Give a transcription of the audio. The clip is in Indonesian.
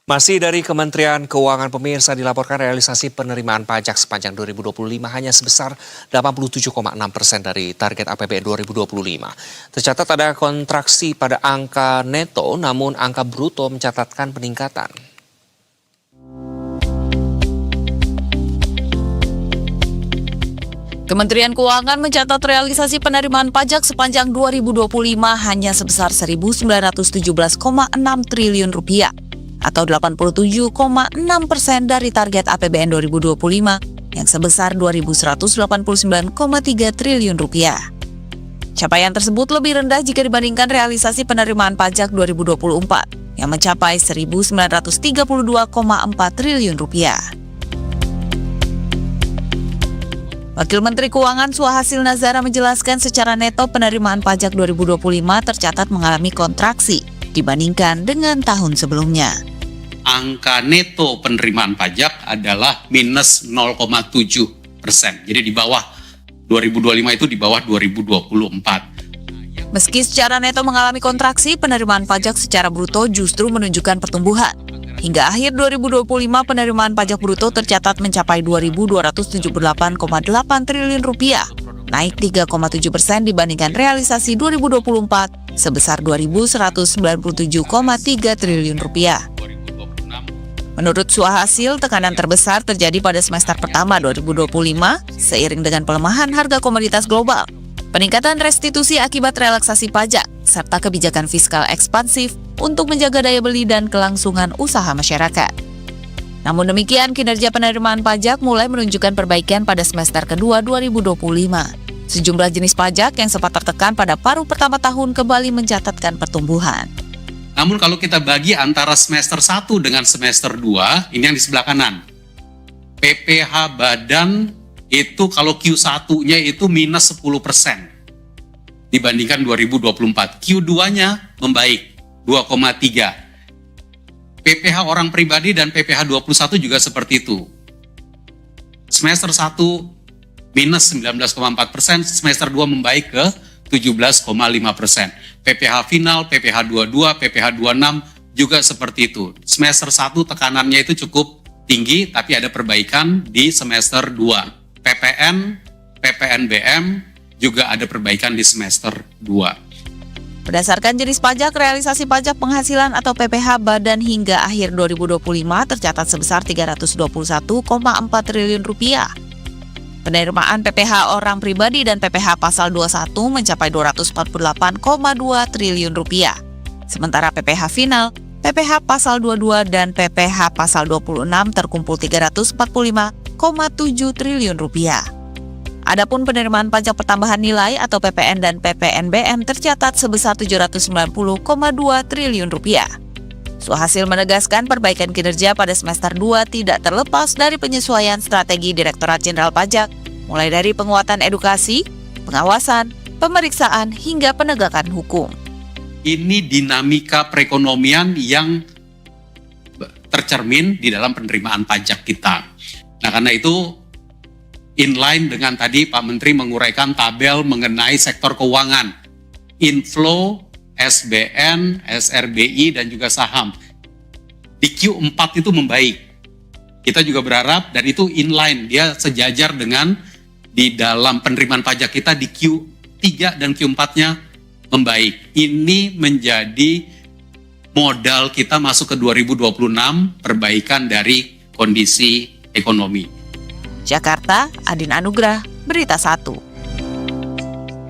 Masih dari Kementerian Keuangan, pemirsa, dilaporkan realisasi penerimaan pajak sepanjang 2025 hanya sebesar 87,6% dari target APBN 2025. Tercatat ada kontraksi pada angka neto, namun angka bruto mencatatkan peningkatan. Kementerian Keuangan mencatat realisasi penerimaan pajak sepanjang 2025 hanya sebesar 1.917,6 triliun rupiah atau 87,6% dari target APBN 2025 yang sebesar 2.189,3 triliun rupiah. Capaian tersebut lebih rendah jika dibandingkan realisasi penerimaan pajak 2024 yang mencapai 1.932,4 triliun rupiah. Wakil Menteri Keuangan Suhasil Nazara menjelaskan secara neto penerimaan pajak 2025 tercatat mengalami kontraksi dibandingkan dengan tahun sebelumnya. Angka neto penerimaan pajak adalah minus 0,7%. Jadi di bawah 2025 itu di bawah 2024. Meski secara neto mengalami kontraksi, penerimaan pajak secara bruto justru menunjukkan pertumbuhan. Hingga akhir 2025, penerimaan pajak bruto tercatat mencapai 2.278,8 triliun rupiah, naik 3,7% dibandingkan realisasi 2024 sebesar 2.197,3 triliun rupiah. Menurut Suhasil, tekanan terbesar terjadi pada semester pertama 2025 seiring dengan pelemahan harga komoditas global, peningkatan restitusi akibat relaksasi pajak, serta kebijakan fiskal ekspansif untuk menjaga daya beli dan kelangsungan usaha masyarakat. Namun demikian, kinerja penerimaan pajak mulai menunjukkan perbaikan pada semester kedua 2025. Sejumlah jenis pajak yang sempat tertekan pada paruh pertama tahun kembali mencatatkan pertumbuhan. Namun kalau kita bagi antara semester 1 dengan semester 2, ini yang di sebelah kanan. PPh badan itu kalau Q1-nya itu minus 10% dibandingkan 2024. Q2-nya membaik 2,3. PPh orang pribadi dan PPh 21 juga seperti itu. Semester 1 minus 19,4%, semester 2 membaik ke 17,5%. PPh final, PPh 22, PPh 26 juga seperti itu. Semester 1 tekanannya itu cukup tinggi, tapi ada perbaikan di semester 2. PPN, PPNBM juga ada perbaikan di semester 2. Berdasarkan jenis pajak, realisasi pajak penghasilan atau PPh badan hingga akhir 2025 tercatat sebesar 321,4 triliun rupiah. Penerimaan PPh orang pribadi dan PPh pasal 21 mencapai 248,2 triliun rupiah. Sementara PPh final, PPh pasal 22 dan PPh pasal 26 terkumpul 345,7 triliun rupiah. Adapun penerimaan pajak pertambahan nilai atau PPN dan PPNBM tercatat sebesar 790,2 triliun rupiah. Suhasil menegaskan perbaikan kinerja pada semester 2 tidak terlepas dari penyesuaian strategi Direktorat Jenderal Pajak, mulai dari penguatan edukasi, pengawasan, pemeriksaan, hingga penegakan hukum. Ini dinamika perekonomian yang tercermin di dalam penerimaan pajak kita. Nah, karena itu inline dengan tadi Pak Menteri menguraikan tabel mengenai sektor keuangan, inflow, SBN, SRBI, dan juga saham. Di Q4 itu membaik. Kita juga berharap, dan itu inline, dia sejajar dengan di dalam penerimaan pajak kita di Q3 dan Q4-nya membaik. Ini menjadi modal kita masuk ke 2026, perbaikan dari kondisi ekonomi. Jakarta, Adin Anugrah, Berita 1.